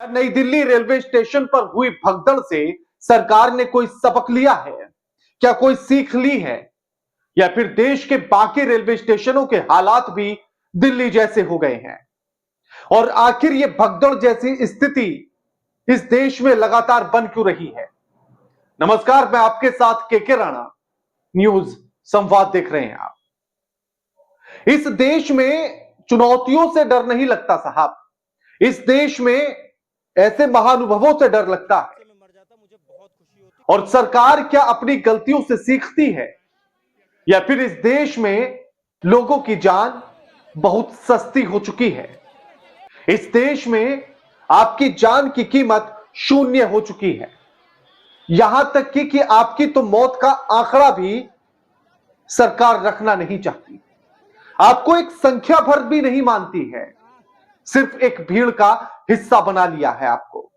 नई Delhi railway station पर हुई भगदड़ से सरकार ने कोई सबक लिया है? क्या कोई सीख ली है? या फिर देश के बाकी रेलवे स्टेशनों के हालात भी दिल्ली जैसे हो गए हैं? और आखिर ये भगदड़ जैसी स्थिति इस देश में लगातार बन क्यों रही है? नमस्कार, मैं आपके साथ के राणा, न्यूज संवाद देख रहे हैं आप। इस देश में चुनौतियों से डर नहीं लगता साहब, इस देश में ऐसे महानुभवों से डर लगता है। और सरकार क्या अपनी गलतियों से सीखती है, या फिर इस देश में लोगों की जान बहुत सस्ती हो चुकी है? इस देश में आपकी जान की कीमत शून्य हो चुकी है, यहां तक कि आपकी तो मौत का आंकड़ा भी सरकार रखना नहीं चाहती। आपको एक संख्या भर भी नहीं मानती है, सिर्फ एक भीड़ का हिस्सा बना लिया है आपको।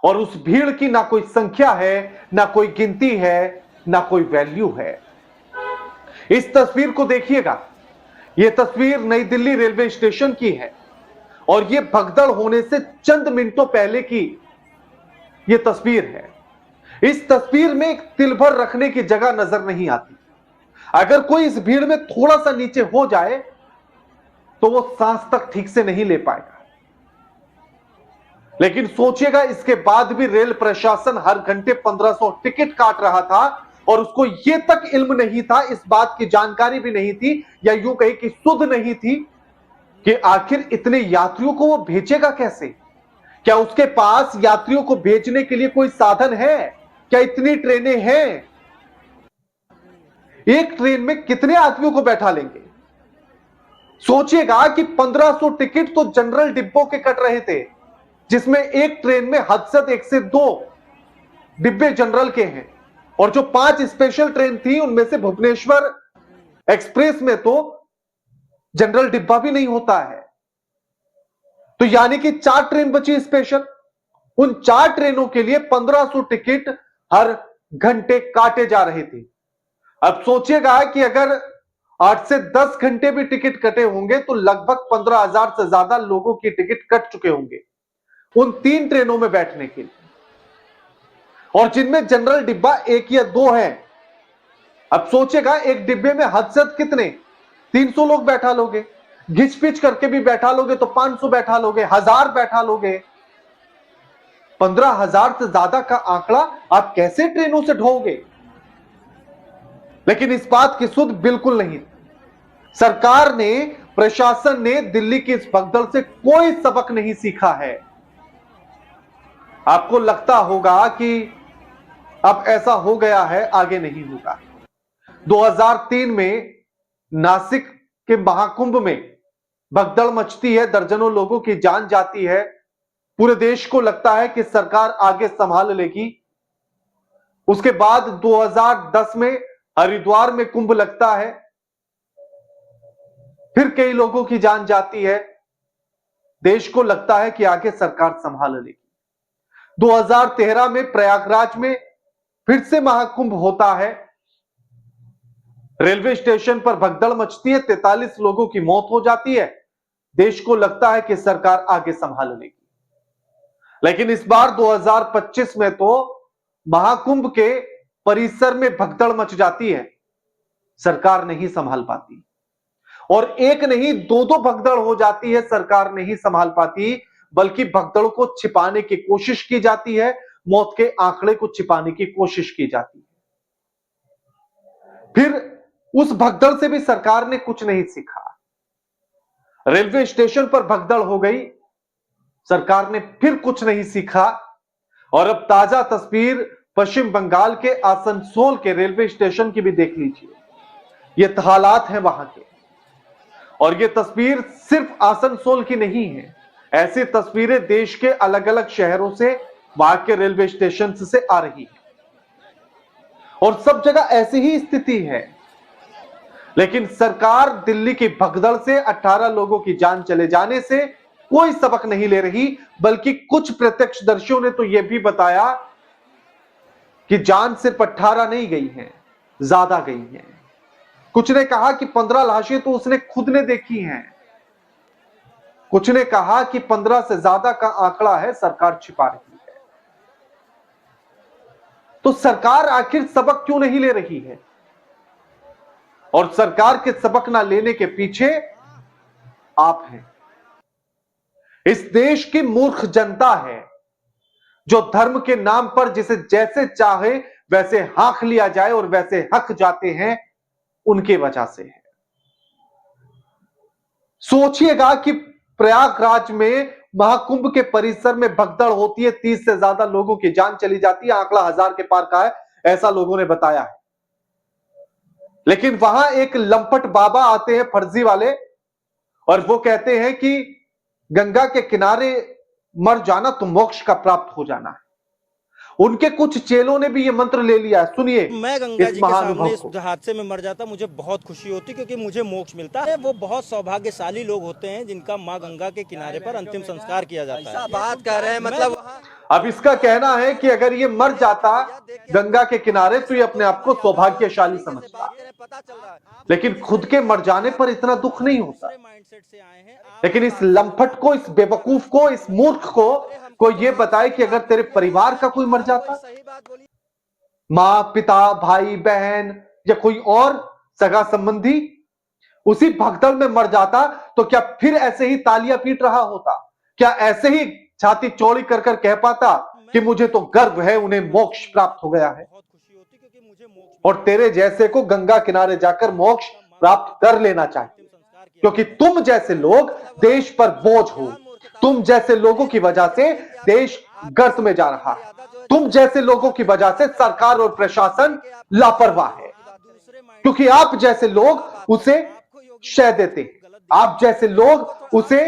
और उस भीड़ की ना कोई संख्या है, ना कोई गिनती है, ना कोई वैल्यू है। इस तस्वीर को देखिएगा, यह तस्वीर नई दिल्ली रेलवे स्टेशन की है और यह भगदड़ होने से चंद मिनटों पहले की यह तस्वीर है। इस तस्वीर में एक तिल भर रखने की जगह नजर नहीं आती। अगर कोई इस भीड़ में थोड़ा सा नीचे हो जाए तो वो सांस तक ठीक से नहीं ले पाएगा। लेकिन सोचिएगा, इसके बाद भी रेल प्रशासन हर घंटे 1500 टिकट काट रहा था और उसको यह तक इल्म नहीं था, इस बात की जानकारी भी नहीं थी, या यूं कहे कि सुध नहीं थी कि आखिर इतने यात्रियों को वो भेजेगा कैसे। क्या उसके पास यात्रियों को भेजने के लिए कोई साधन है? क्या इतनी ट्रेनें हैं? एक ट्रेन में कितने आदमियों को बैठा लेंगे? सोचिएगा कि 1500 टिकट तो जनरल डिब्बों के कट रहे थे, जिसमें एक ट्रेन में हद से 1 से 2 डिब्बे जनरल के हैं, और जो 5 स्पेशल ट्रेन थी उनमें से भुवनेश्वर एक्सप्रेस में तो जनरल डिब्बा भी नहीं होता है। तो यानी कि 4 ट्रेन बची स्पेशल। उन 4 ट्रेनों के लिए 1500 टिकट हर घंटे काटे जा रहे थे। अब सोचिएगा कि अगर 8 से 10 घंटे भी टिकट कटे होंगे तो लगभग 15,000 से ज्यादा लोगों की टिकट कट चुके होंगे उन 3 ट्रेनों में बैठने के लिए, और जिनमें जनरल डिब्बा 1 या 2 है। अब सोचिएगा, एक डिब्बे में हद से कितने 300 लोग बैठा लोगे, घिच पिच करके भी बैठा लोगे तो 500 बैठा लोगे, 1000 बैठा लोगे। 15,000 से ज्यादा का आंकड़ा आप कैसे ट्रेनों से ढोओगे? लेकिन इस बात की सुध बिल्कुल नहीं। सरकार ने, प्रशासन ने दिल्ली की इस भगदड़ से कोई सबक नहीं सीखा है। आपको लगता होगा कि अब ऐसा हो गया है, आगे नहीं होगा। 2003 में नासिक के महाकुंभ में भगदड़ मचती है, दर्जनों लोगों की जान जाती है। पूरे देश को लगता है कि सरकार आगे संभाल लेगी। उसके बाद 2010 में हरिद्वार में कुंभ लगता है, फिर कई लोगों की जान जाती है। देश को लगता है कि आगे सरकार संभाल लेगी। 2013 में प्रयागराज में फिर से महाकुंभ होता है, रेलवे स्टेशन पर भगदड़ मचती है, 43 लोगों की मौत हो जाती है। देश को लगता है कि सरकार आगे संभाल लेगी। लेकिन इस बार 2025 में तो महाकुंभ के परिसर में भगदड़ मच जाती है, सरकार नहीं संभाल पाती। और एक नहीं, 2 भगदड़ हो जाती है, सरकार नहीं संभाल पाती, बल्कि भगदड़ को छिपाने की कोशिश की जाती है, मौत के आंकड़े को छिपाने की कोशिश की जाती है। फिर उस भगदड़ से भी सरकार ने कुछ नहीं सीखा। रेलवे स्टेशन पर भगदड़ हो गई, सरकार ने फिर कुछ नहीं सीखा। और अब ताजा तस्वीर पश्चिम बंगाल के आसनसोल के रेलवे स्टेशन की भी देख लीजिए। ये हालात हैं वहां के। और ये तस्वीर सिर्फ आसनसोल की नहीं है, ऐसी तस्वीरें देश के अलग अलग शहरों से, वहां के रेलवे स्टेशन से आ रही है। और सब जगह ऐसी ही स्थिति है। लेकिन सरकार दिल्ली की भगदड़ से, 18 लोगों की जान चले जाने से कोई सबक नहीं ले रही, बल्कि कुछ प्रत्यक्षदर्शियों ने तो यह भी बताया कि जान सिर्फ 18 नहीं गई हैं, ज्यादा गई हैं। कुछ ने कहा कि 15 लाशें तो उसने खुद ने देखी हैं। कुछ ने कहा कि 15 से ज्यादा का आंकड़ा है, सरकार छिपा रही है। तो सरकार आखिर सबक क्यों नहीं ले रही है? और सरकार के सबक ना लेने के पीछे आप हैं। इस देश की मूर्ख जनता है जो धर्म के नाम पर जिसे जैसे चाहे वैसे हाँक लिया जाए और वैसे हक जाते हैं, उनके वजह से है। सोचिएगा कि प्रयागराज में महाकुंभ के परिसर में भगदड़ होती है, 30 से ज्यादा लोगों की जान चली जाती है, आंकड़ा 1000 के पार का है, ऐसा लोगों ने बताया है। लेकिन वहां एक लंपट बाबा आते हैं फर्जी वाले, और वो कहते हैं कि गंगा के किनारे मर जाना तो मोक्ष का प्राप्त हो जाना है। उनके कुछ चेलों ने भी ये मंत्र ले लिया है। सुनिए, मैं गंगा जी के सामने इस को। हादसे में मर जाता मुझे बहुत खुशी होती, क्योंकि मुझे मोक्ष मिलता है। वो बहुत सौभाग्यशाली लोग होते हैं जिनका माँ गंगा के किनारे पर अंतिम संस्कार किया जाता है। बात कर रहे हैं मतलब अब इसका कहना है कि अगर ये मर जाता गंगा के किनारे तो ये अपने आप को सौभाग्यशाली समझता, लेकिन खुद के मर जाने पर इतना दुख नहीं होता। लेकिन इस लंपट को, इस बेवकूफ को, इस मूर्ख को ये बताए कि अगर तेरे परिवार का कोई मर जाता, मां, पिता, भाई, बहन या कोई और सगा संबंधी उसी भगदड़ में मर जाता, तो क्या फिर ऐसे ही तालियां पीट रहा होता? क्या ऐसे ही छाती चौड़ी कर कर कह पाता कि मुझे तो गर्व है, उन्हें मोक्ष प्राप्त हो गया है? और तेरे जैसे को गंगा किनारे जाकर मोक्ष प्राप्त कर लेना चाहिए, क्योंकि तुम जैसे लोग देश पर बोझ हो। तुम जैसे लोगों की वजह से देश गर्त में जा रहा है। तुम जैसे लोगों की वजह से सरकार और प्रशासन लापरवाह है, क्योंकि आप जैसे लोग उसे शय देते हैं, आप जैसे लोग उसे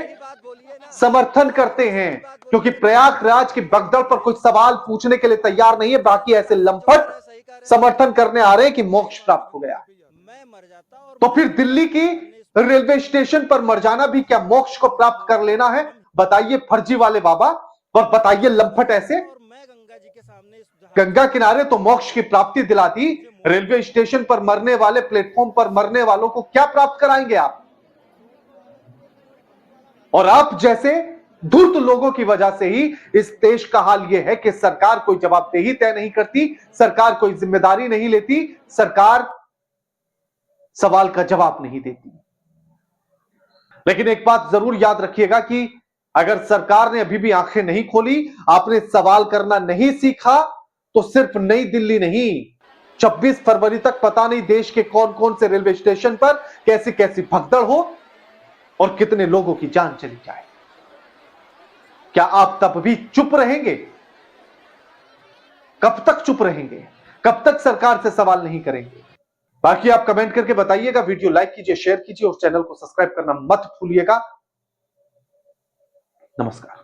समर्थन करते हैं, क्योंकि प्रयागराज की भगदड़ पर कोई सवाल पूछने के लिए तैयार नहीं है। बाकी ऐसे लंपट समर्थन करने आ रहे हैं कि मोक्ष प्राप्त हो गया। तो फिर दिल्ली की रेलवे स्टेशन पर मर जाना भी क्या मोक्ष को प्राप्त कर लेना है? बताइए फर्जी वाले बाबा, और बताइए लंपट ऐसे। गंगा किनारे तो मोक्ष की प्राप्ति दिलाती, रेलवे स्टेशन पर मरने वाले, प्लेटफॉर्म पर मरने वालों को क्या प्राप्त कराएंगे आप? और आप जैसे धूर्त लोगों की वजह से ही इस देश का हाल यह है कि सरकार कोई जवाबदेही तय नहीं करती, सरकार कोई जिम्मेदारी नहीं लेती, सरकार सवाल का जवाब नहीं देती। लेकिन एक बात जरूर याद रखिएगा कि अगर सरकार ने अभी भी आंखें नहीं खोली, आपने सवाल करना नहीं सीखा, तो सिर्फ नई दिल्ली नहीं, 26 फरवरी तक पता नहीं देश के कौन कौन से रेलवे स्टेशन पर कैसी कैसी भगदड़ हो और कितने लोगों की जान चली जाए। क्या आप तब भी चुप रहेंगे? कब तक चुप रहेंगे? कब तक सरकार से सवाल नहीं करेंगे? बाकी आप कमेंट करके बताइएगा। वीडियो लाइक कीजिए, शेयर कीजिए और चैनल को सब्सक्राइब करना मत भूलिएगा। नमस्कार।